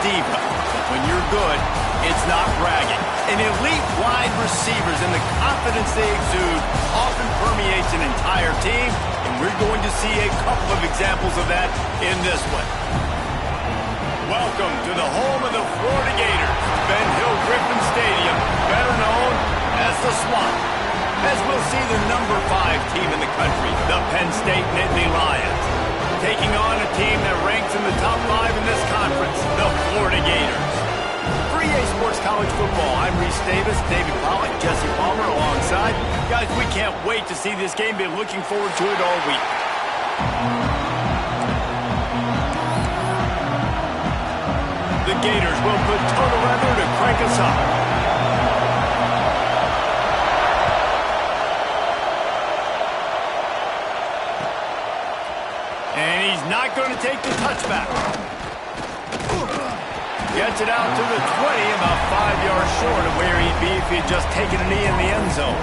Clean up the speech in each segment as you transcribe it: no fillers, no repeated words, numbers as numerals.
diva. When you're good, it's not bragging. And elite wide receivers and the confidence they exude often permeates an entire team, and we're going to see a couple of examples of that in this one. Welcome to the home of the Florida Gators, Ben Hill Griffin Stadium, better known as the Swamp. As we'll see the number 5 team in the country, the Penn State Nittany Lions, taking on a team that ranks in the top 5 in this conference, the Florida Gators. For EA Sports College Football, I'm Reese Davis, David Pollack, Jesse Palmer alongside. Guys, we can't wait to see this game. Been looking forward to it all week. The Gators will put total weather to crank us up. And he's not going to take the touchback. Gets it out to the 20, about 5 yards short of where he'd be if he'd just taken a knee in the end zone.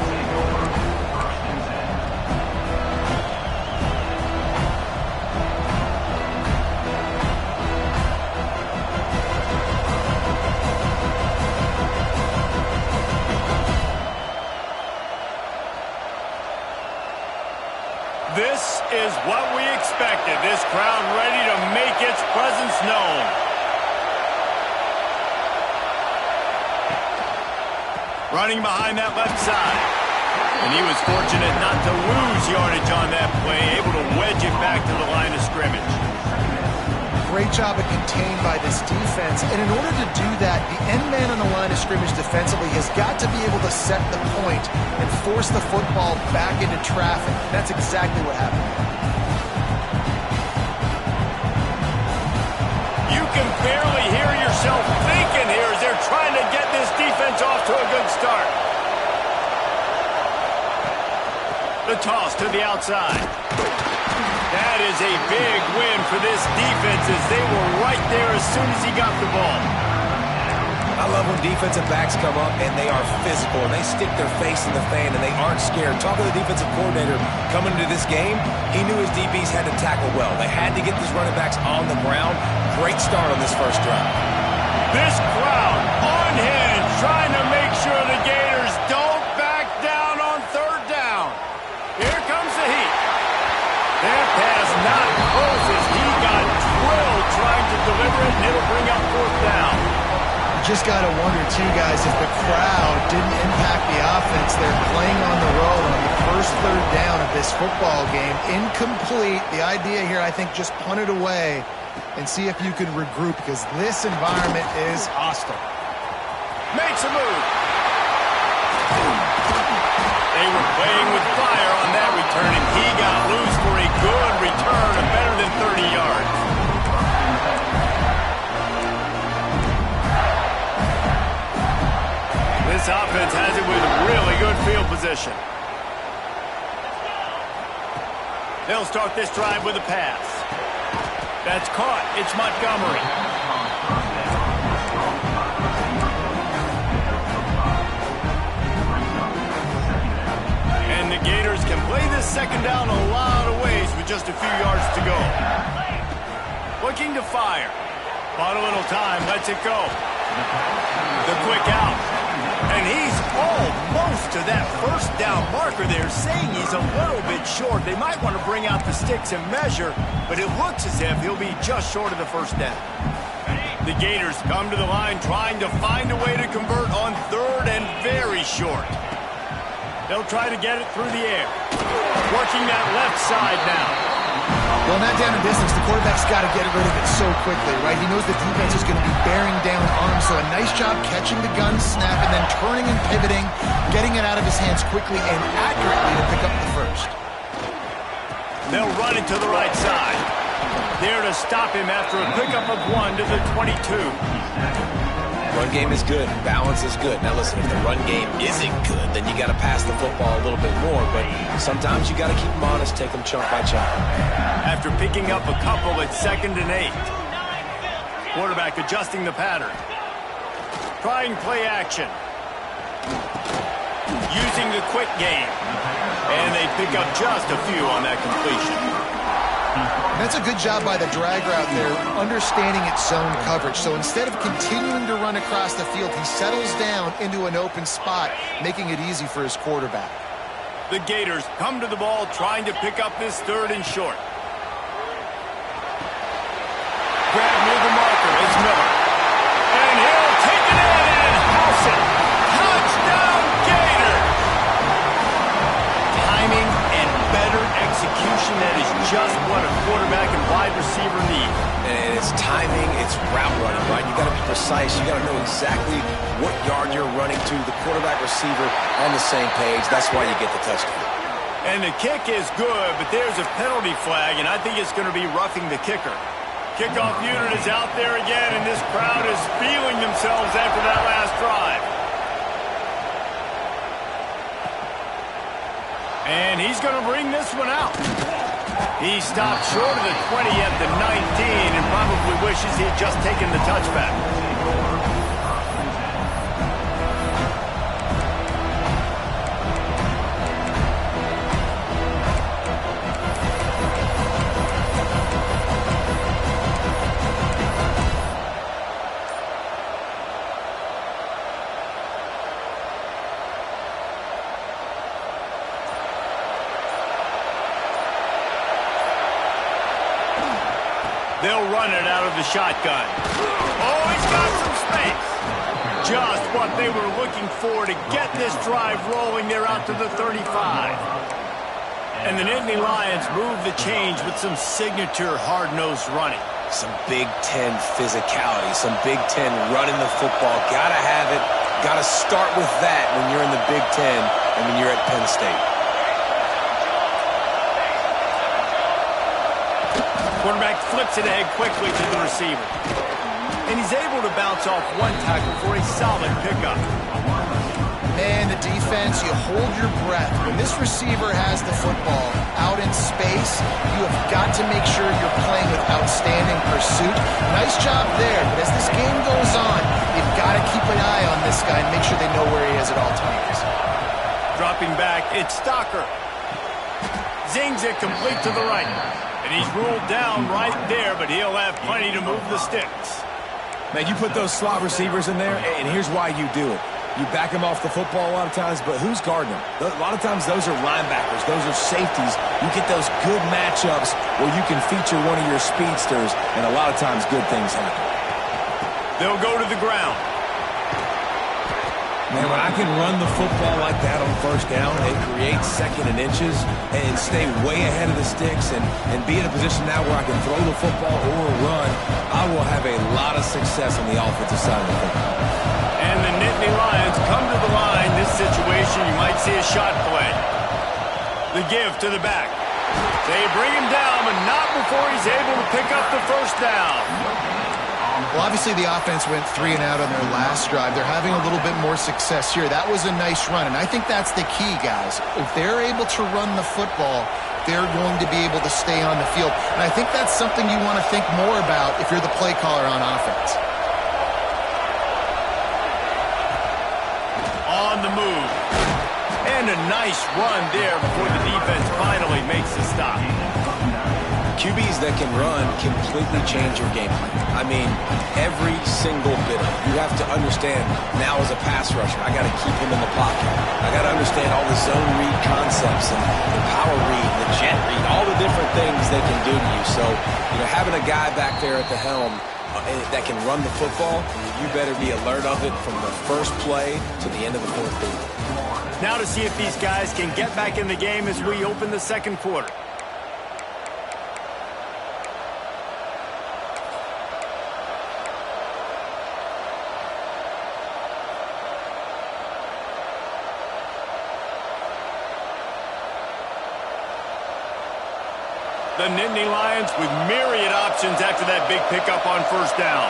This is what we expected. This crowd ready to make its presence known. Running behind that left side. And he was fortunate not to lose yardage on that play, able to wedge it back to the line of scrimmage. Great job of contained by this defense. And in order to do that, the end man on the line of scrimmage defensively has got to be able to set the point and force the football back into traffic. That's exactly what happened. You can barely hear yourself thinking here as they're trying to get this defense off to a good start. The toss to the outside. That is a big win for this defense as they were right there as soon as he got the ball. I love when defensive backs come up and they are physical and they stick their face in the fan and they aren't scared. Talk to the defensive coordinator coming into this game. He knew his DBs had to tackle well. They had to get these running backs on the ground. Great start on this first drive. This crowd unhinged, trying to make sure the Gators don't back down on third down. Here comes the heat. That pass not close as he got drilled trying to deliver it, and it'll bring up fourth down. You just got to wonder, too, guys, if the crowd didn't impact the offense. They're playing on the road on the first third down of this football game. Incomplete. The idea here, I think, just punt it away and see if you can regroup, because this environment is hostile. Makes a move. They were playing with fire on that return, and he got loose for a good return of better than 30 yards. This offense has it with really good field position. They'll start this drive with a pass. That's caught. It's Montgomery. And the Gators can play this second down a lot of ways with just a few yards to go. Looking to fire. Bought a little time. Lets it go. The quick out. And he's almost to that first down marker there, saying he's a little bit short. They might want to bring out the sticks and measure, but it looks as if he'll be just short of the first down. The Gators come to the line trying to find a way to convert on third and very short. They'll try to get it through the air. Working that left side now. Well, not down in distance, the quarterback's got to get rid of it so quickly, right? He knows the defense is going to be bearing down on him, so a nice job catching the gun snap and then turning and pivoting, getting it out of his hands quickly and accurately to pick up the first. They'll run it to the right side. There to stop him after a pickup of 1 to the 22. Run game is good. Balance is good. Now listen, if the run game isn't good, then you got to pass the football a little bit more. But sometimes you got to keep them honest, take them chunk by chunk. After picking up a couple at 2nd and 8. Quarterback adjusting the pattern. Trying play action. Using the quick game. And they pick up just a few on that completion. That's a good job by the drag route there, understanding its zone coverage. So instead of continuing to run across the field, he settles down into an open spot, making it easy for his quarterback. The Gators come to the ball trying to pick up this 3rd and short. Grab near the marker is Miller. And he'll take it in and house it. Touchdown, Gator! Timing and better execution, that is just what a quarterback and wide receiver need. And it's timing, it's route running, right? You got to be precise. You got to know exactly what yard you're running to. The quarterback receiver on the same page. That's why you get the touchdown. And the kick is good, but there's a penalty flag, and I think it's going to be roughing the kicker. Kickoff unit is out there again, and this crowd is feeling themselves after that last drive. And he's going to bring this one out. He stopped short of the 20 at the 19 and probably wishes he had just taken the touchback. They'll run it out of the shotgun. Oh, he's got some space. Just what they were looking for to get this drive rolling. They're out to the 35. And the Nittany Lions move the change with some signature hard-nosed running. Some Big Ten physicality, some Big Ten running the football. Gotta have it. Gotta start with that when you're in the Big Ten and when you're at Penn State. Quarterback flips it ahead quickly to the receiver. And he's able to bounce off one tackle for a solid pickup. Man, the defense, you hold your breath. When this receiver has the football out in space, you have got to make sure you're playing with outstanding pursuit. Nice job there, but as this game goes on, you've got to keep an eye on this guy and make sure they know where he is at all times. Dropping back, it's Stocker. Zings it complete to the right. And he's ruled down right there, but he'll have plenty to move the sticks. Man, you put those slot receivers in there, and here's why you do it. You back them off the football a lot of times, but who's guarding them? A lot of times those are linebackers. Those are safeties. You get those good matchups where you can feature one of your speedsters, and a lot of times good things happen. They'll go to the ground. Man, when I can run the football like that on 1st down and create 2nd and inches and stay way ahead of the sticks and be in a position now where I can throw the football or run, I will have a lot of success on the offensive side of the football. And the Nittany Lions come to the line. This situation, you might see a shot play. The give to the back. They bring him down, but not before he's able to pick up the 1st down. Well, obviously the offense went 3 and out on their last drive. They're having a little bit more success here. That was a nice run, and I think that's the key, guys. If they're able to run the football, they're going to be able to stay on the field. And I think that's something you want to think more about if you're the play caller on offense. On the move. And a nice run there before the defense finally makes a stop. QBs that can run completely change your game plan. I mean, every single bit of it. You have to understand, now as a pass rusher, I got to keep him in the pocket. I got to understand all the zone read concepts and the power read, the jet read, all the different things they can do to you. So, having a guy back there at the helm that can run the football, you better be alert of it from the first play to the end of the 4th quarter. Now to see if these guys can get back in the game as we open the 2nd quarter. The Nittany Lions with myriad options after that big pickup on 1st down.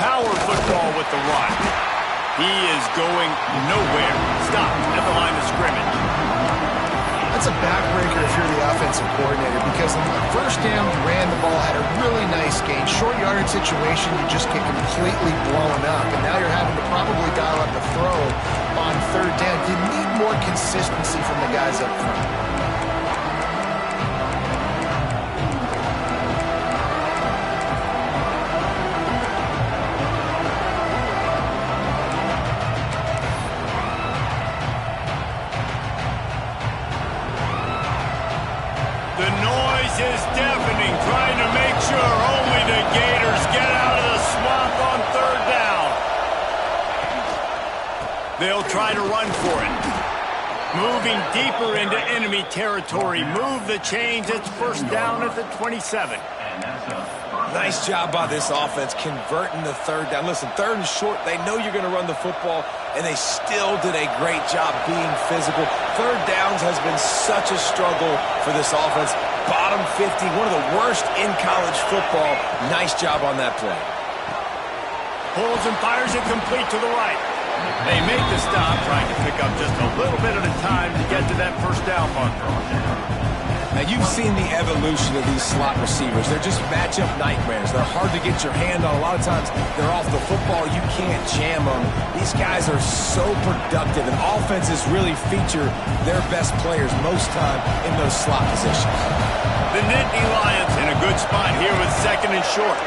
Power football with the run. He is going nowhere. Stopped at the line of scrimmage. That's That's a backbreaker if you're the offensive coordinator, because on the first down, you ran the ball, had a really nice gain. Short yardage situation, you just get completely blown up, and now you're having to probably dial up the throw on third down. You need more consistency from the guys up front. The noise is deafening, trying to make sure only the Gators get out of the swamp on third down. They'll try to run for it. Moving deeper into enemy territory. Move the chains. It's first down at the 27. Nice job by this offense converting the third down. Listen, third and short, they know you're going to run the football, and they still did a great job being physical. Third downs has been such a struggle for this offense. Bottom 50, one of the worst in college football. Nice job on that play. Pulls and fires it complete to the right. They make the stop, trying to pick up just a little bit at a time to get to that first down marker. Now, you've seen the evolution of these slot receivers. They're just matchup nightmares. They're hard to get your hand on. A lot of times, they're off the football. You can't jam them. These guys are so productive, and offenses really feature their best players most time in those slot positions. The Nittany Lions in a good spot here with second and short.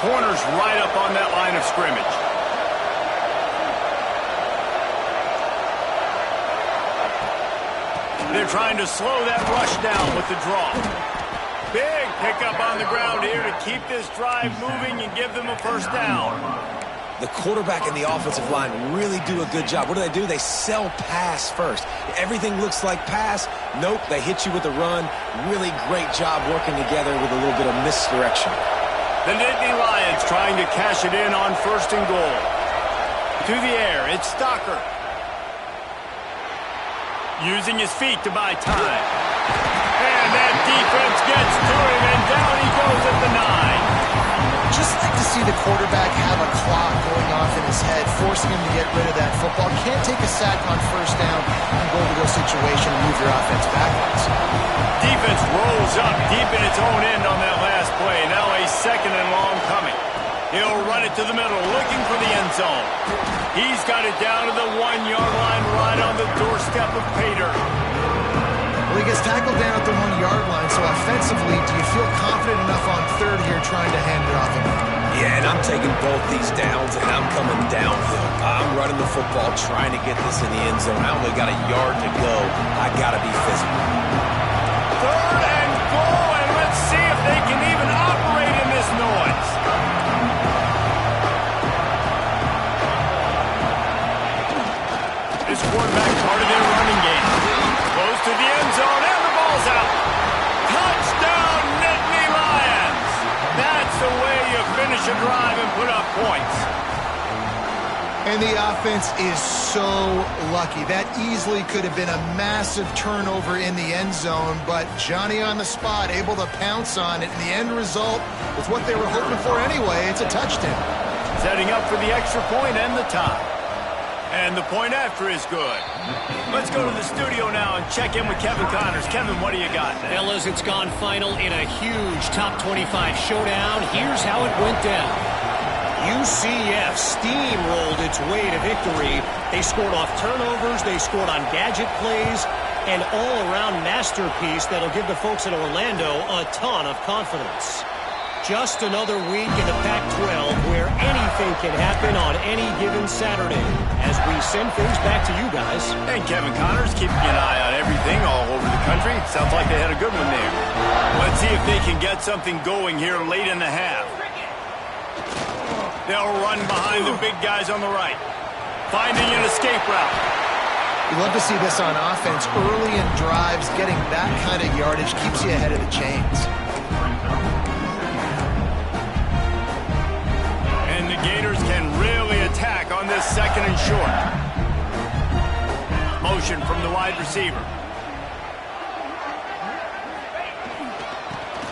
Corners right up on that line of scrimmage. They're trying to slow that rush down with the draw. Big pickup on the ground here to keep this drive moving and give them a first down. The quarterback and the offensive line really do a good job. What do? They sell pass first. Everything looks like pass. Nope, they hit you with a run. Really great job working together with a little bit of misdirection. The Nittany Lions trying to cash it in on first and goal. To the air, it's Stocker. Using his feet to buy time. And that defense gets to him, and down he goes at the 9. Just like to see the quarterback have a clock going off in his head, forcing him to get rid of that football. Can't take a sack on first down and go to go situation and move your offense backwards. Defense rolls up deep in its own end on that last play. Now a second and long coming. He'll run it to the middle, looking for the end zone. He's got it down to the 1-yard line, right on the doorstep of Pater. Well, he gets tackled down at the 1-yard line, so offensively, do you feel confident enough on third here trying to hand it off him? Yeah, and I'm taking both these downs, and I'm coming downhill. I'm running the football, trying to get this in the end zone. I only got a yard to go. I got to be physical. Third and goal, and let's see if they can even operate in this noise. This quarterback part of their running game. Close to the end zone, and the ball's out. Touchdown, Nittany Lions. That's the way you finish a drive and put up points. And the offense is so lucky. That easily could have been a massive turnover in the end zone, but Johnny on the spot, able to pounce on it. And the end result was what they were hoping for anyway. It's a touchdown. Setting up for the extra point and the tie. And the point after is good. Let's go to the studio now and check in with Kevin Connors. Kevin, what do you got? Fellas, it's gone final in a huge top 25 showdown. Here's how it went down. UCF steamrolled its way to victory. They scored off turnovers, they scored on gadget plays, an all-around masterpiece that'll give the folks in Orlando a ton of confidence. Just another week in the Pac-12 where anything can happen on any given Saturday as we send things back to you guys. And Kevin Connors keeping an eye on everything all over the country. Sounds like they had a good one there. Let's see if they can get something going here late in the half. They'll run behind the big guys on the right. Finding an escape route. You love to see this on offense. Early in drives, getting that kind of yardage keeps you ahead of the chains. And the Gators can really attack on this second and short. Motion from the wide receiver.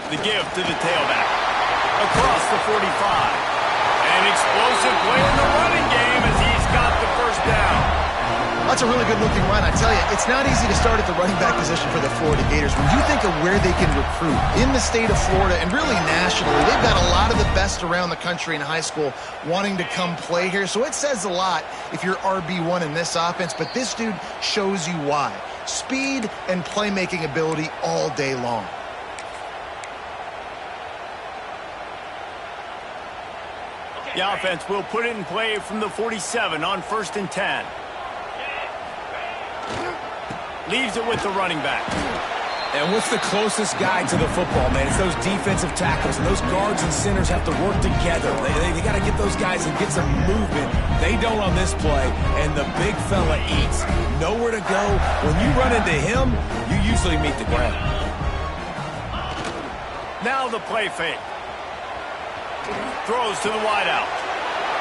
The give to the tailback. Across the 45. An explosive play in the running game as he's got the first down. That's a really good-looking run. I tell you, it's not easy to start at the running back position for the Florida Gators. When you think of where they can recruit in the state of Florida and really nationally, they've got a lot of the best around the country in high school wanting to come play here. So it says a lot if you're RB1 in this offense, but this dude shows you why. Speed and playmaking ability all day long. The offense will put it in play from the 47 on 1st and 10. Leaves it with the running back. And what's the closest guy to the football, man? It's those defensive tackles, and those guards and centers have to work together. They got to get those guys and get some movement. They don't on this play, and the big fella eats. Nowhere to go. When you run into him, you usually meet the ground. Now the play fake. Throws to the wideout.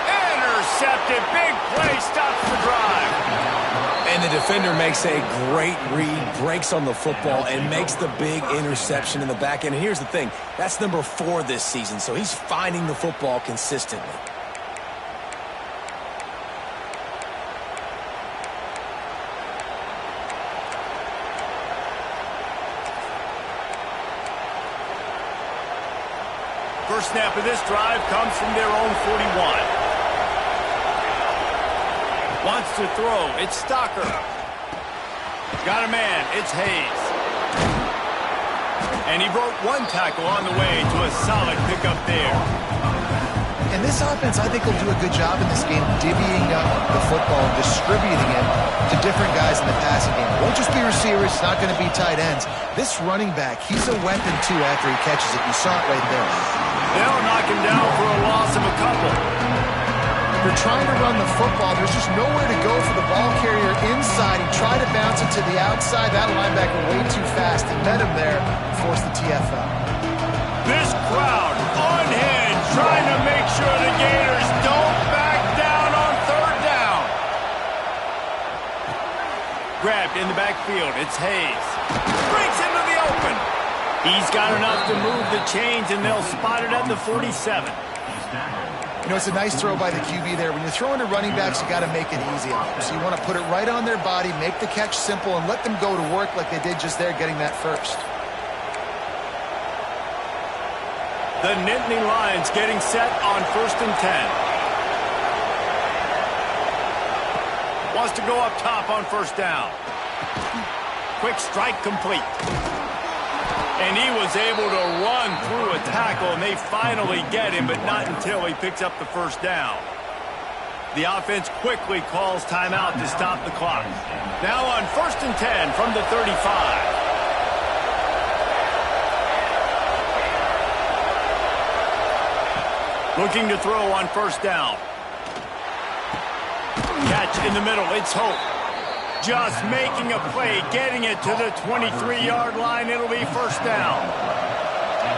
Intercepted. Big play. Stops the drive. And the defender makes a great read, breaks on the football, and makes the big interception in the back end. And here's the thing. That's number 4 this season, so he's finding the football consistently. First snap of this drive comes from their own 41. Wants to throw. It's Stocker. Got a man. It's Hayes. And he broke one tackle on the way to a solid pickup there. And this offense, I think, will do a good job in this game divvying up the football and distributing it to different guys in the passing game. It won't just be receivers. It's not going to be tight ends. This running back, he's a weapon, too, after he catches it. You saw it right there. They'll knock him down for a loss of a couple. They're trying to run the football. There's just nowhere to go for the ball carrier inside. He tried to bounce it to the outside. That linebacker way too fast. He met him there and forced the TFL. This crowd unhinged, trying to make sure the Gators don't back down on 3rd down. Grabbed in the backfield. It's Hayes. Breaks into the open. He's got enough to move the chains, and they'll spot it at the 47. You know, it's a nice throw by the QB there. When you're throwing to running backs, you got to make it easy on them. So you want to put it right on their body, make the catch simple, and let them go to work like they did just there, getting that first. The Nittany Lions getting set on 1st and 10. Wants to go up top on 1st down. Quick strike complete. And he was able to run through a tackle, and they finally get him, but not until he picks up the 1st down. The offense quickly calls timeout to stop the clock. Now on 1st and 10 from the 35. Looking to throw on 1st down. Catch in the middle. It's Hope. Just making a play, getting it to the 23-yard line. It'll be 1st down.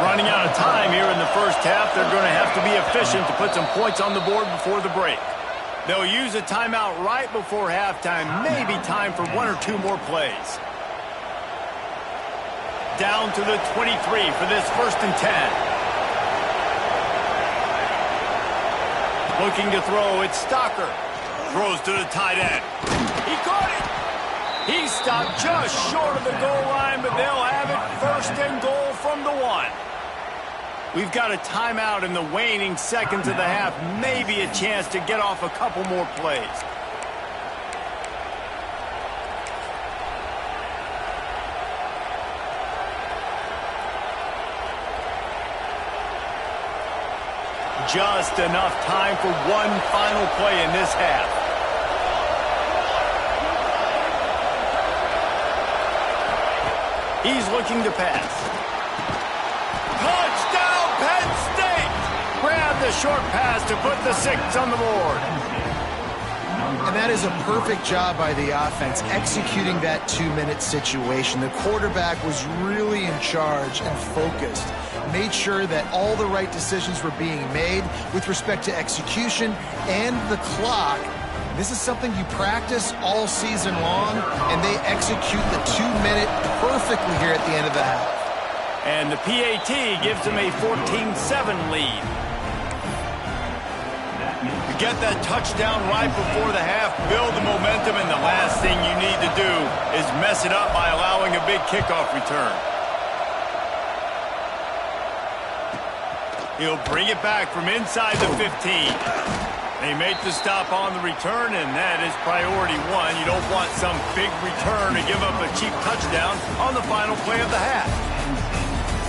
Running out of time here in the 1st half. They're going to have to be efficient to put some points on the board before the break. They'll use a timeout right before halftime. Maybe time for 1 or 2 more plays. Down to the 23 for this 1st and 10. Looking to throw, it's Stocker. Throws to the tight end. He caught it. He stopped just short of the goal line, but they'll have it 1st and goal from the 1. We've got a timeout in the waning seconds of the half. Maybe a chance to get off a couple more plays. Just enough time for one final play in this half. He's looking to pass. Touchdown, Penn State! Grab the short pass to put the 6 on the board. And that is a perfect job by the offense, executing that 2-minute situation. The quarterback was really in charge and focused. Made sure that all the right decisions were being made with respect to execution and the clock. This is something you practice all season long, and they execute the 2-minute perfectly here at the end of the half. And the PAT gives them a 14-7 lead. The get that touchdown right before the half, build the momentum, and the last thing you need to do is mess it up by allowing a big kickoff return. He'll bring it back from inside the 15. They make the stop on the return, and that is priority one. You don't want some big return to give up a cheap touchdown on the final play of the half.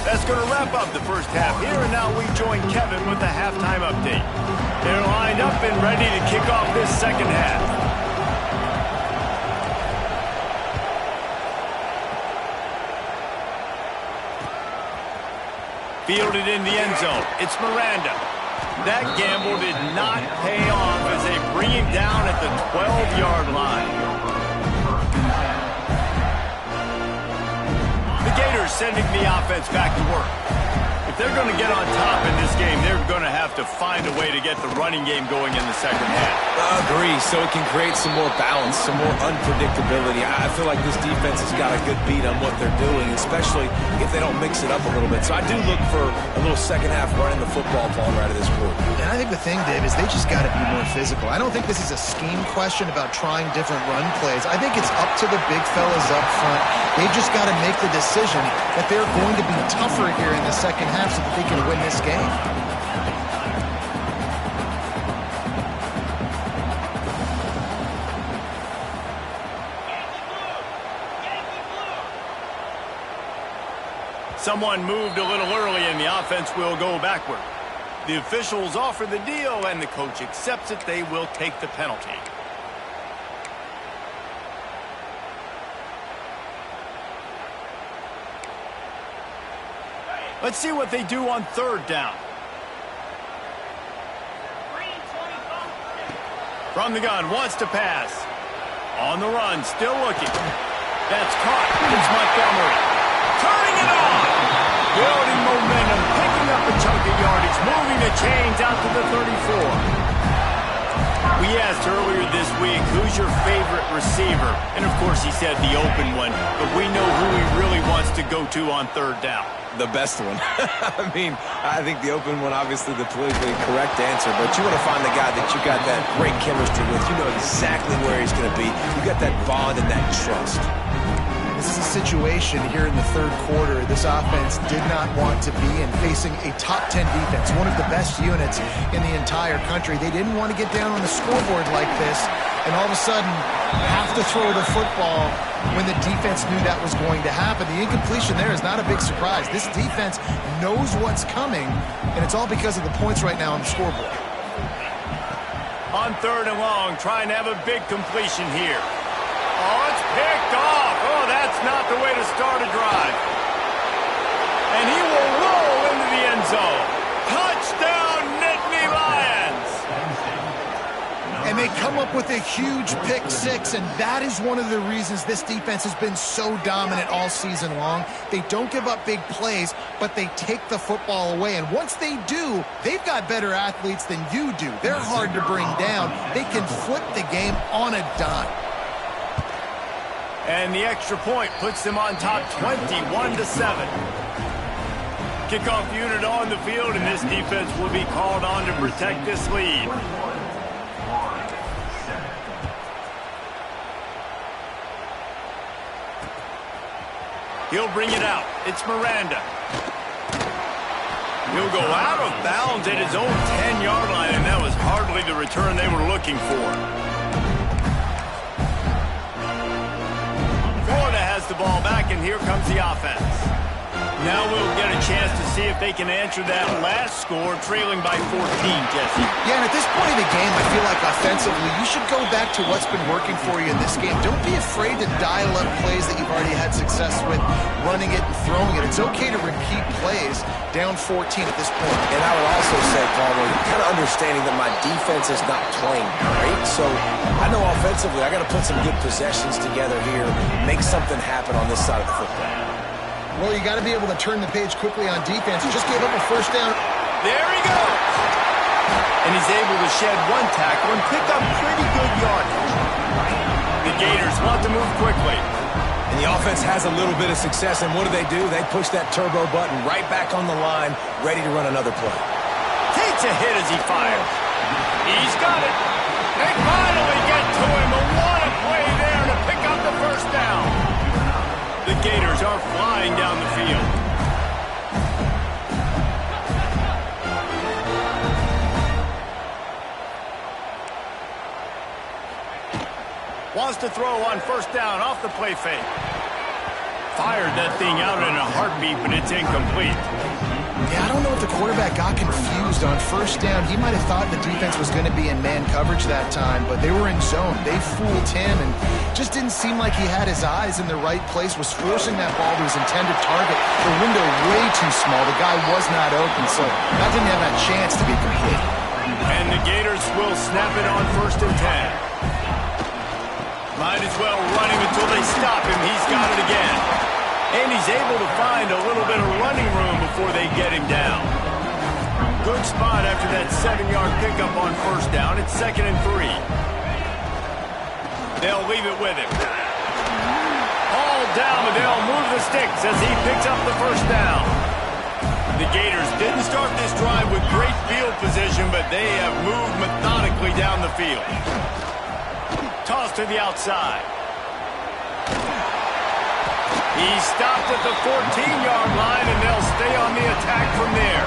That's going to wrap up the first half here, and now we join Kevin with the halftime update. They're lined up and ready to kick off this second half. Fielded in the end zone. It's Miranda. That gamble did not pay off as they bring him down at the 12-yard line. The Gators sending the offense back to work. If they're going to get on top in this game, they're going to have to find a way to get the running game going in the second half. I agree, so it can create some more balance, some more unpredictability. I feel like this defense has got a good beat on what they're doing, especially if they don't mix it up a little bit. So I do look for a little second half running the football ball right out of this quarter. And I think the thing, Dave, is they just got to be more physical. I don't think this is a scheme question about trying different run plays. I think it's up to the big fellas up front. They've just got to make the decision that they're going to be tougher here in the second half so that they can win this game. Someone moved a little early and the offense will go backward. The officials offer the deal and the coach accepts it. They will take the penalty. Let's see what they do on third down. From the gun, wants to pass. On the run, still looking. That's caught. It's Montgomery. Turning it on. Building momentum, picking up a chunk of yardage, moving the chains out to the 34. We asked earlier this week, who's your favorite receiver? And, of course, he said the open one. But we know who he really wants to go to on third down. The best one. I mean, I think the open one, obviously the politically correct answer, but you want to find the guy that you got that great chemistry with. You know exactly where he's going to be. You got that bond and that trust. This is a situation here in the third quarter this offense did not want to be in, facing a top 10 defense, one of the best units in the entire country. They didn't want to get down on the scoreboard like this and all of a sudden have to throw the football when the defense knew that was going to happen. The incompletion there is not a big surprise. This defense knows what's coming, and it's all because of the points right now on the scoreboard. On third and long, trying to have a big completion here. Oh, it's picked off. Oh, that's not the way to start a drive. And he will roll into the end zone. Touchdown, Nittany Lions! And they come up with a huge pick six, and that is one of the reasons this defense has been so dominant all season long. They don't give up big plays, but they take the football away. And once they do, they've got better athletes than you do. They're hard to bring down. They can flip the game on a dime. And the extra point puts them on top 21-7. Kickoff unit on the field, and this defense will be called on to protect this lead. He'll bring it out. It's Miranda. He'll go out of bounds at his own 10-yard line, and that was hardly the return they were looking for. Florida has the ball back, and here comes the offense. Now we'll get a chance to see if they can answer that last score, trailing by 14, Jesse. Yeah, and at this point of the game, I feel like offensively, you should go back to what's been working for you in this game. Don't be afraid to dial up plays that you've already had success with, running it and throwing it. It's okay to repeat plays down 14 at this point. And I would also say, Palmer, kind of understanding that my defense is not playing great, so I know offensively I got to put some good possessions together here, make something happen on this side of the football. Well, you got to be able to turn the page quickly on defense. He just gave up a first down. There he goes. And he's able to shed one tackle and pick up pretty good yardage. The Gators want to move quickly. And the offense has a little bit of success, and what do? They push that turbo button right back on the line, ready to run another play. Takes a hit as he fires. He's got it. They finally get to him. But what a play there to pick up the first down. The Gators are flying down the field. Wants to throw on first down off the play fake. Fired that thing out in a heartbeat, but it's incomplete. Yeah, I don't know if the quarterback got confused on first down. He might have thought the defense was going to be in man coverage that time, but they were in zone. They fooled him, and just didn't seem like he had his eyes in the right place, was forcing that ball to his intended target. The window way too small. The guy was not open, so that didn't have that chance to be complete. And the Gators will snap it on 1st and 10. Might as well run him until they stop him. He's got it again. And he's able to find a little bit of running room before they get him down. Good spot after that 7-yard pickup on first down. It's 2nd and 3. They'll leave it with him. All down, but they'll move the sticks as he picks up the first down. The Gators didn't start this drive with great field position, but they have moved methodically down the field. Toss to the outside. He's stopped at the 14-yard line, and they'll stay on the attack from there.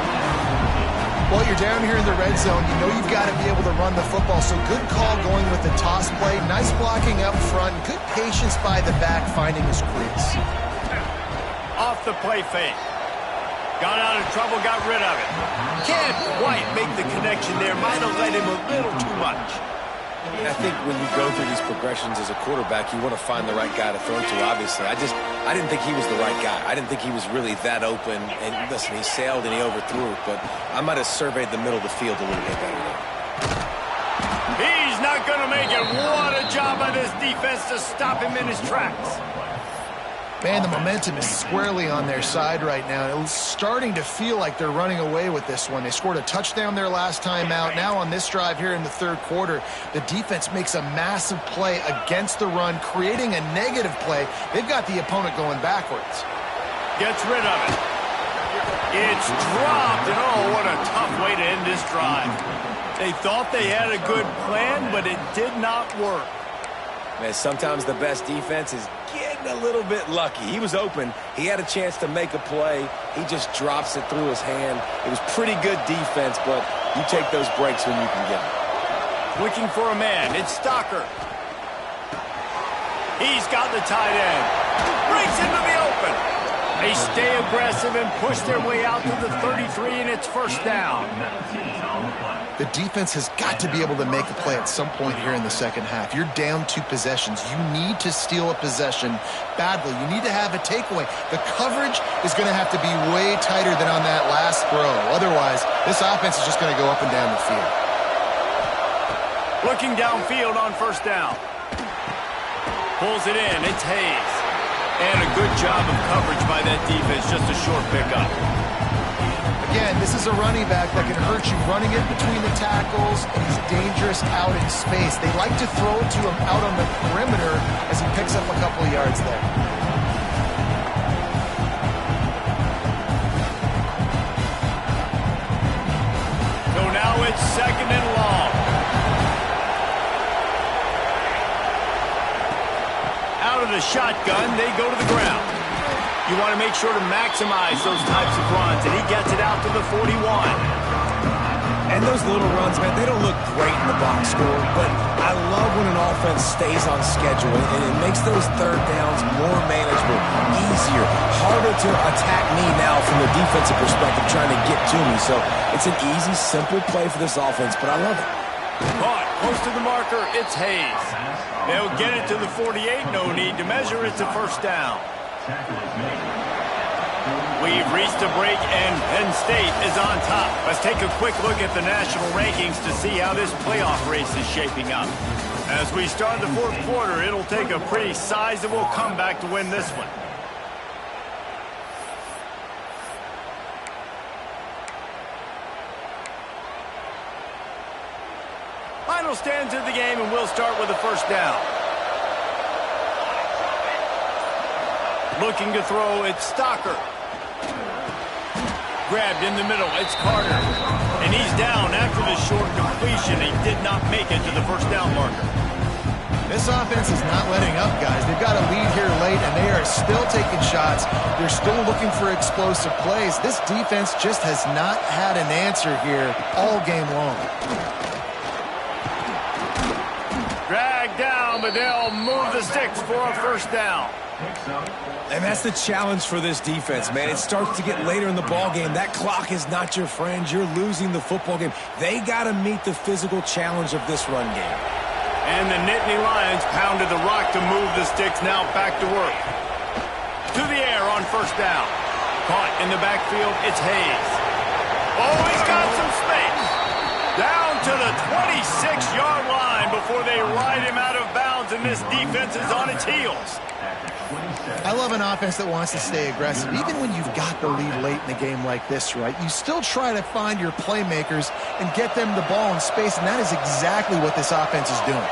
Well, you're down here in the red zone. You know you've got to be able to run the football, so good call going with the toss play. Nice blocking up front. Good patience by the back finding his crease. Off the play fake. Got out of trouble, got rid of it. Can't quite make the connection there. Might have let him a little too much. I think when you go through these progressions as a quarterback, you want to find the right guy to throw to, obviously. I didn't think he was the right guy. I didn't think he was really that open. And listen, he sailed and he overthrew it, but I might have surveyed the middle of the field a little bit better there. He's not going to make it. What a job by this defense to stop him in his tracks. Man, the momentum is squarely on their side right now. It's starting to feel like they're running away with this one. They scored a touchdown their last time out. Now on this drive here in the 3rd quarter, the defense makes a massive play against the run, creating a negative play. They've got the opponent going backwards. Gets rid of it. It's dropped, and oh, what a tough way to end this drive. They thought they had a good plan, but it did not work. Man, sometimes the best defense is getting a little bit lucky. He was open. He had a chance to make a play. He just drops it through his hand. It was pretty good defense, but you take those breaks when you can get them. Looking for a man. It's Stocker. He's got the tight end. Breaks into the open. They stay aggressive and push their way out to the 33, and it's first down. The defense has got to be able to make a play at some point here in the second half. You're down 2 possessions. You need to steal a possession badly. You need to have a takeaway. The coverage is going to have to be way tighter than on that last throw. Otherwise, this offense is just going to go up and down the field. Looking downfield on first down. Pulls it in. It's Hayes. And a good job of coverage by that defense. Just a short pickup. Again, this is a running back that can hurt you running it between the tackles, and he's dangerous out in space. They like to throw it to him out on the perimeter as he picks up a couple of yards there. So now it's 2nd and long. Out of the shotgun, they go to the ground. You want to make sure to maximize those types of runs, and he gets it out to the 41. And those little runs, man, they don't look great in the box score, but I love when an offense stays on schedule, and it makes those 3rd downs more manageable, easier, harder to attack me now from the defensive perspective trying to get to me. So it's an easy, simple play for this offense, but I love it. Caught close to the marker, it's Hayes. They'll get it to the 48, no need to measure, it's a first down. We've reached a break, and Penn State is on top. Let's take a quick look at the national rankings to see how this playoff race is shaping up. As we start the 4th quarter, it'll take a pretty sizable comeback to win this one. Final stands of the game, and we'll start with the first down. Looking to throw, it's Stocker. Grabbed in the middle. It's Carter. And he's down after the short completion. He did not make it to the first down marker. This offense is not letting up, guys. They've got a lead here late, and they are still taking shots. They're still looking for explosive plays. This defense just has not had an answer here all game long. Dragged down, but they'll move the sticks for a first down. And that's the challenge for this defense, man. It starts to get later in the ball game. That clock is not your friend. You're losing the football game. They got to meet the physical challenge of this run game. And the Nittany Lions pounded the rock to move the sticks. Now back to work. To the air on first down. Caught in the backfield, it's Hayes. Oh, he's got some space. Down to the 26-yard line before they ride him out of bounds, and this defense is on its heels. I love an offense that wants to stay aggressive. Even when you've got the lead late in the game like this, right, you still try to find your playmakers and get them the ball in space, and that is exactly what this offense is doing.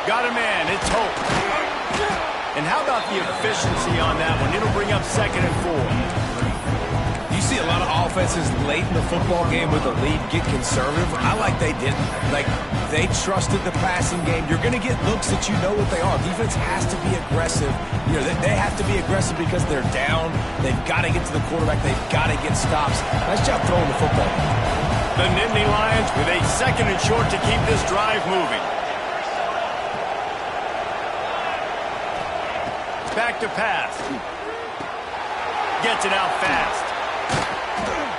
Got a man, it's Hope. And how about the efficiency on that one? It'll bring up 2nd and 4. You see a lot of offenses late in the football game with a lead get conservative. I like they didn't. Like, they trusted the passing game. You're going to get looks that you know what they are. Defense has to be aggressive. You know, they have to be aggressive because they're down. They've got to get to the quarterback. They've got to get stops. Nice job throwing the football. The Nittany Lions with a 2nd and short to keep this drive moving. Back to pass. Gets it out fast.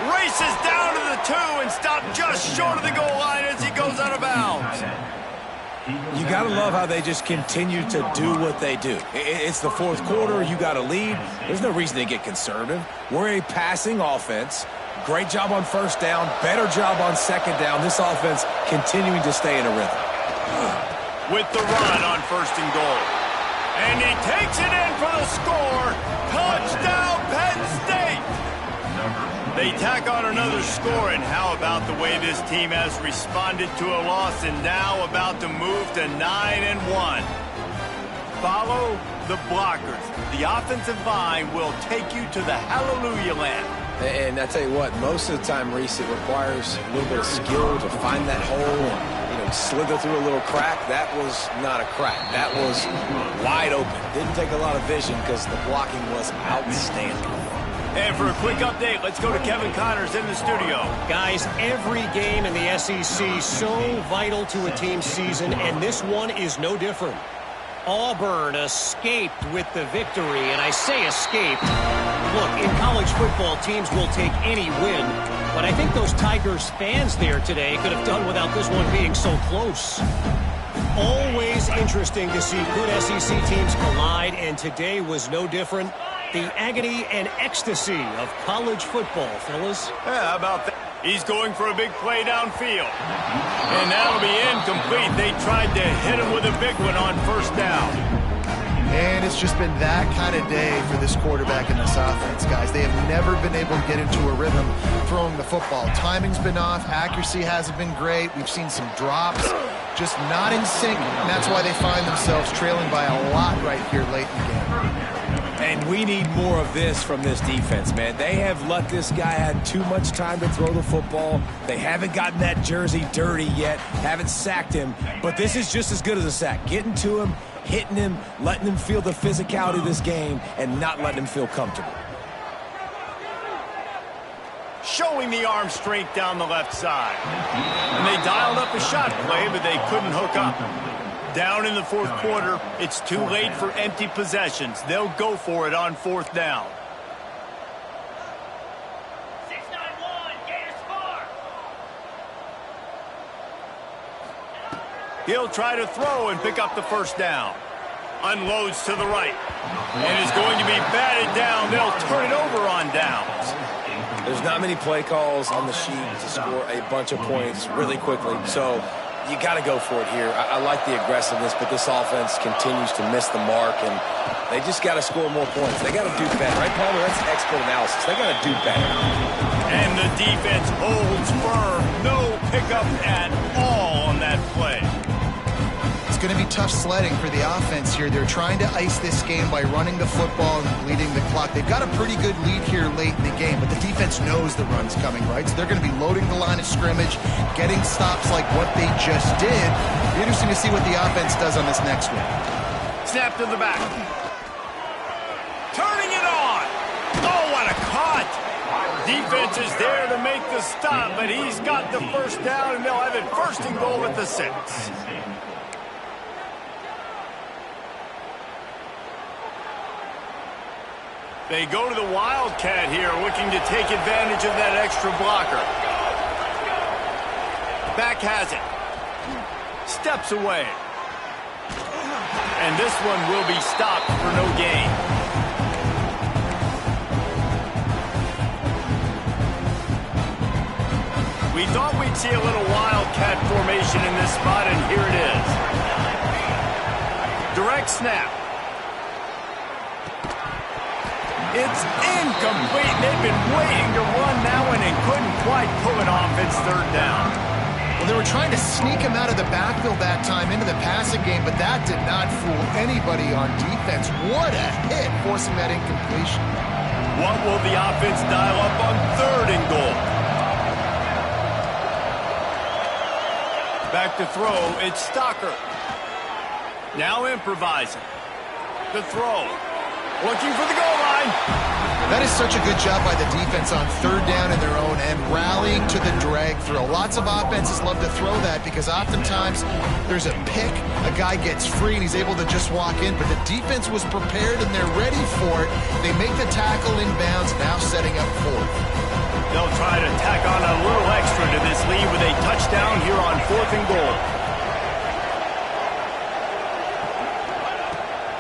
Races down to the 2 and stopped just short of the goal line as he goes out of bounds. You got to love how they just continue to do what they do. It's the 4th quarter. You got a lead. There's no reason to get conservative. We're a passing offense. Great job on first down. Better job on 2nd down. This offense continuing to stay in a rhythm. With the run on 1st and goal. And he takes it in for the score. Touchdown, Penn State. They tack on another score, and how about the way this team has responded to a loss and now about to move to 9-1. Follow the blockers. The offensive line will take you to the hallelujah land. And I tell you what, most of the time, Reese, it requires a little bit of skill to find that hole and, slither through a little crack. That was not a crack. That was wide open. Didn't take a lot of vision because the blocking was outstanding. And for a quick update, let's go to Kevin Connors in the studio. Guys, every game in the SEC so vital to a team's season, and this one is no different. Auburn escaped with the victory, and I say escaped. Look, in college football, teams will take any win, but I think those Tigers fans there today could have done without this one being so close. Always interesting to see good SEC teams collide, and today was no different. The agony and ecstasy of college football, fellas. Yeah, how about that? He's going for a big play downfield. And that'll be incomplete. They tried to hit him with a big one on first down. And it's just been that kind of day for this quarterback and this offense, guys. They have never been able to get into a rhythm throwing the football. Timing's been off. Accuracy hasn't been great. We've seen some drops. Just not in sync. And that's why they find themselves trailing by a lot right here late in the game. And we need more of this from this defense, man. They have let this guy have too much time to throw the football. They haven't gotten that jersey dirty yet, haven't sacked him. But this is just as good as a sack. Getting to him, hitting him, letting him feel the physicality of this game, and not letting him feel comfortable. Showing the arm strength down the left side. And they dialed up a shot play, but they couldn't hook up. Down in the 4th quarter, it's too late for empty possessions. They'll go for it on 4th down. 6-9-1, Gator score. He'll try to throw and pick up the first down. Unloads to the right. And is going to be batted down. They'll turn it over on downs. There's not many play calls on the sheet to score a bunch of points really quickly. So you got to go for it here. I like the aggressiveness, but this offense continues to miss the mark, and they just got to score more points. They got to do better. Right, Palmer? That's expert analysis. They got to do better. And the defense holds firm. No pickup at all on that play. It's going to be tough sledding for the offense here. They're trying to ice this game by running the football and bleeding the clock. They've got a pretty good lead here late in the game, but the defense knows the run's coming, right? So they're going to be loading the line of scrimmage, getting stops like what they just did. Be interesting to see what the offense does on this next one. Snap to the back. Turning it on. Oh, what a cut. Defense is there to make the stop, but he's got the first down, and they'll have it 1st and goal at the 6. They go to the Wildcat here, looking to take advantage of that extra blocker. Back has it. Steps away. And this one will be stopped for no gain. We thought we'd see a little Wildcat formation in this spot, and here it is. Direct snap. It's incomplete. They've been waiting to run that one and couldn't quite pull it off. It's 3rd down. Well, they were trying to sneak him out of the backfield that time into the passing game, but that did not fool anybody on defense. What a hit, forcing that incompletion. What will the offense dial up on 3rd and goal? Back to throw, it's Stocker. Now improvising. The throw. Looking for the goal line. That is such a good job by the defense on 3rd down in their own end, rallying to the drag throw. Lots of offenses love to throw that because oftentimes there's a pick, a guy gets free and he's able to just walk in, but the defense was prepared and they're ready for it. They make the tackle inbounds, now setting up 4th. They'll try to tack on a little extra to this lead with a touchdown here on 4th and goal.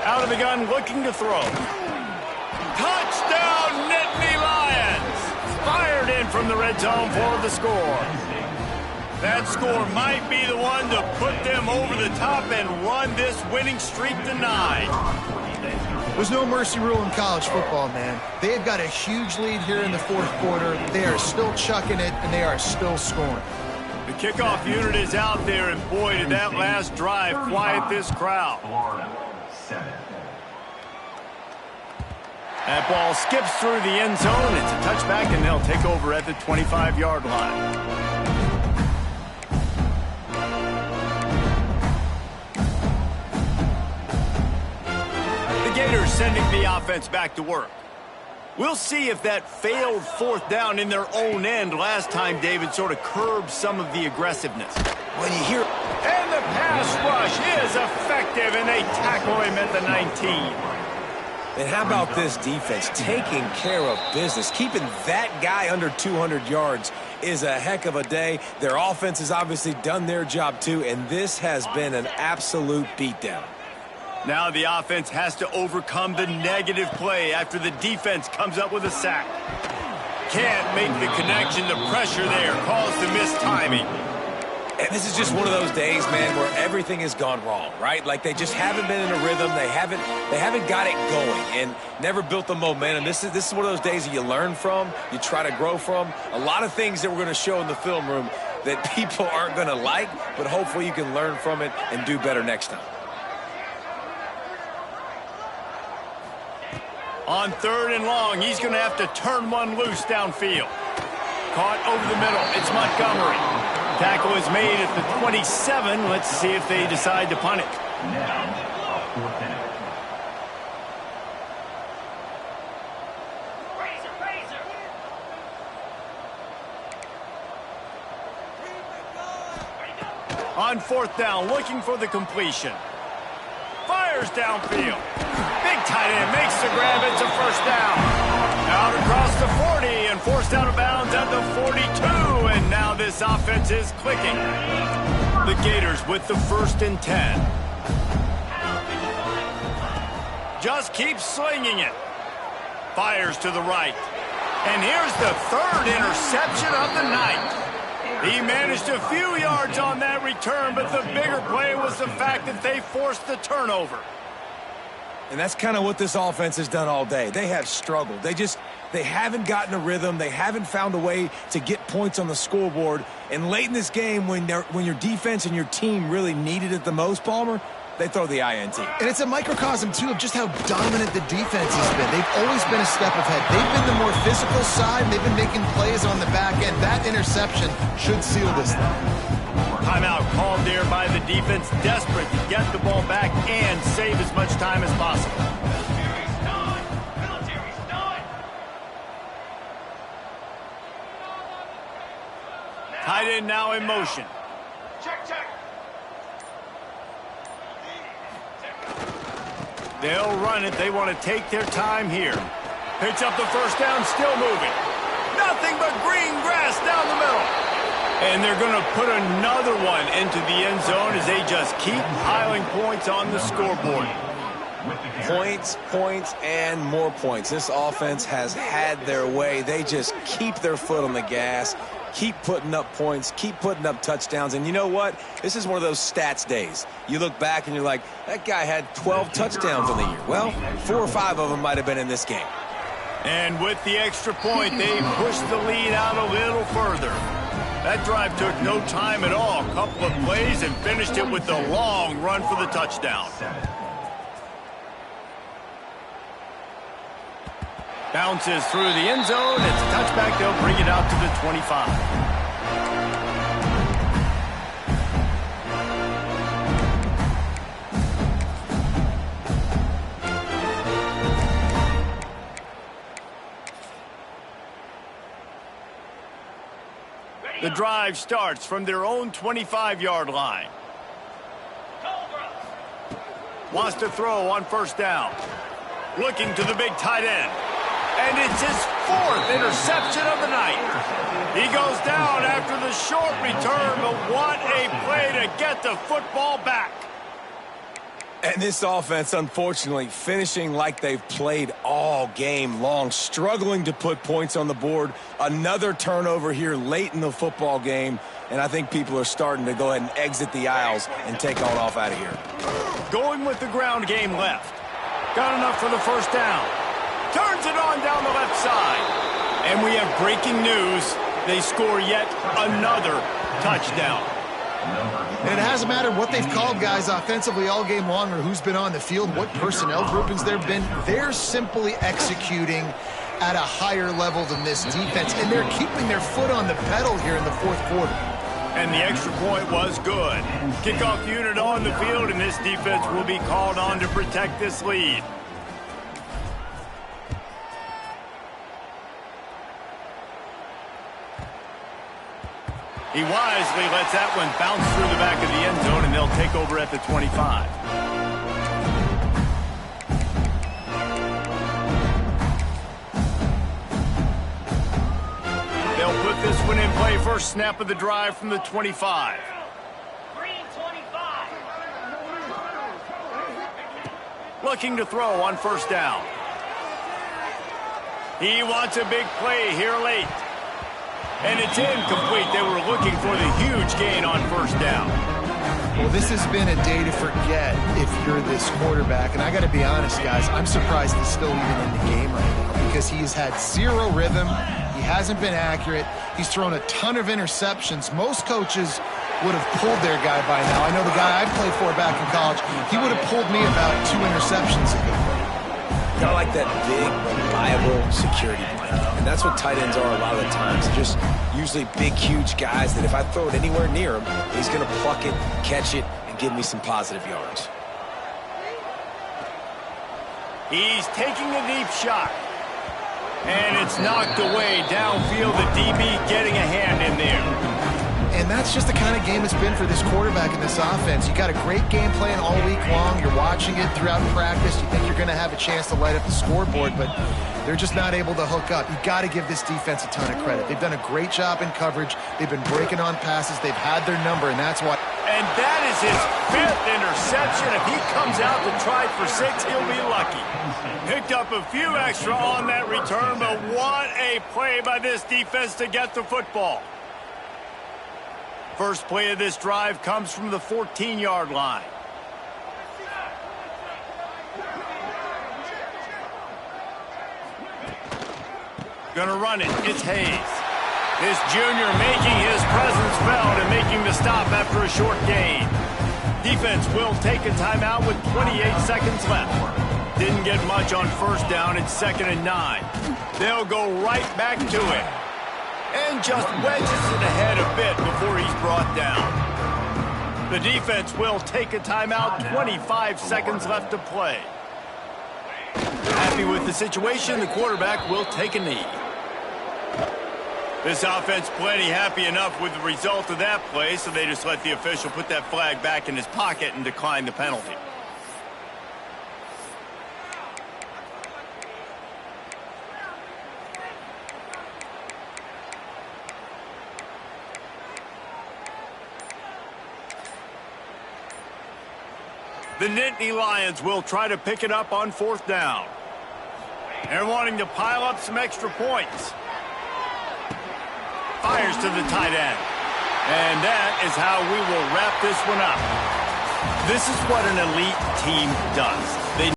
Out of the gun, looking to throw. Touchdown, Nittany Lions! Fired in from the red zone for the score. That score might be the one to put them over the top and run this winning streak to 9. There's no mercy rule in college football, man. They've got a huge lead here in the 4th quarter. They are still chucking it, and they are still scoring. The kickoff unit is out there, and boy, did that last drive quiet this crowd. That ball skips through the end zone. It's a touchback, and they'll take over at the 25-yard line. The Gators sending the offense back to work. We'll see if that failed 4th down in their own end last time, David, sort of curbed some of the aggressiveness. When you hear... And the pass rush is effective, and they tackle him at the 19. And how about this defense taking care of business? Keeping that guy under 200 yards is a heck of a day. Their offense has obviously done their job too, and this has been an absolute beatdown. Now the offense has to overcome the negative play after the defense comes up with a sack. Can't make the connection. The pressure there caused the missed timing. And this is just one of those days, man, where everything has gone wrong, right? Like they just haven't been in a rhythm. They haven't got it going and never built the momentum. This is one of those days that you learn from, you try to grow from. A lot of things that we're going to show in the film room that people aren't going to like, but hopefully you can learn from it and do better next time. On 3rd and long, he's going to have to turn one loose downfield. Caught over the middle. It's Montgomery. Tackle is made at the 27. Let's see if they decide to punt it. On 4th down, looking for the completion. Fires downfield. Big tight end makes the grab. It's a 1st down. Out across the 40 and forced out of bounds at the 42. And now this offense is clicking. The Gators with the 1st and 10. Just keeps slinging it. Fires to the right. And here's the 3rd interception of the night. He managed a few yards on that return, but the bigger play was the fact that they forced the turnover. And that's kind of what this offense has done all day. They have struggled. They haven't gotten a rhythm. They haven't found a way to get points on the scoreboard. And late in this game, when your defense and your team really needed it the most, Palmer, they throw the INT. And it's a microcosm, too, of just how dominant the defense has been. They've always been a step ahead. They've been the more physical side. They've been making plays on the back end. That interception should seal this thing. Timeout called there by the defense, desperate to get the ball back and save as much time as possible. Military's done. Military's done. Tight end now in motion. Check. They'll run it. They want to take their time here. Picks up the first down, still moving. Nothing but green grass down the middle. And they're going to put another one into the end zone as they just keep piling points on the scoreboard. Points, and more points. This offense has had their way. They just keep their foot on the gas, keep putting up points, keep putting up touchdowns. And you know what? This is one of those stats days. You look back and you're like, that guy had 12 touchdowns in the year. Well, 4 or 5 of them might have been in this game. And with the extra point, they pushed the lead out a little further. That drive took no time at all. A couple of plays and finished it with a long run for the touchdown. Bounces through the end zone. It's a touchback. They'll bring it out to the 25. The drive starts from their own 25-yard line. Wants to throw on first down. Looking to the big tight end. And it's his 4th interception of the night. He goes down after the short return, but what a play to get the football back. And this offense, unfortunately, finishing like they've played all game long, struggling to put points on the board. Another turnover here late in the football game, and I think people are starting to go ahead and exit the aisles and take on off out of here. Going with the ground game left. Got enough for the first down. Turns it on down the left side. And we have breaking news. They score yet another touchdown. And it hasn't mattered what they've called guys offensively all game long or who's been on the field, what personnel groupings there have been. They're simply executing at a higher level than this defense, and they're keeping their foot on the pedal here in the 4th quarter. And the extra point was good. Kickoff unit on the field, and this defense will be called on to protect this lead. He wisely lets that one bounce through the back of the end zone, and they'll take over at the 25. They'll put this one in play. First snap of the drive from the 25. Green 25. Looking to throw on first down. He wants a big play here late. And it's incomplete. They were looking for the huge gain on first down. Well, this has been a day to forget if you're this quarterback. And I got to be honest, guys, I'm surprised he's still even in the game right now because he's had zero rhythm. He hasn't been accurate. He's thrown a ton of interceptions. Most coaches would have pulled their guy by now. I know the guy I played for back in college, he would have pulled me about 2 interceptions ago. Kind of like that big, reliable security blanket. And that's what tight ends are a lot of the times. They're just usually big, huge guys that if I throw it anywhere near him, he's going to pluck it, catch it, and give me some positive yards. He's taking a deep shot. And it's knocked away downfield. The DB getting a hand in there. And that's just the kind of game it's been for this quarterback in this offense. You got a great game plan all week long. You're watching it throughout practice. You think you're going to have a chance to light up the scoreboard, but they're just not able to hook up. You got to give this defense a ton of credit. They've done a great job in coverage. They've been breaking on passes. They've had their number, and that's why. And that is his 5th interception. If he comes out to try for 6, he'll be lucky. Picked up a few extra on that return, but what a play by this defense to get the football. First play of this drive comes from the 14-yard line. Gonna run it. It's Hayes. This junior making his presence felt and making the stop after a short gain. Defense will take a timeout with 28 seconds left. Didn't get much on first down. It's 2nd and 9. They'll go right back to it. And just wedges it ahead a bit before he's brought down. The defense will take a timeout. 25 seconds left to play. Happy with the situation, the quarterback will take a knee. This offense plenty happy enough with the result of that play, so they just let the official put that flag back in his pocket and decline the penalty. The Nittany Lions will try to pick it up on 4th down. They're wanting to pile up some extra points. Fires to the tight end. And that is how we will wrap this one up. This is what an elite team does. They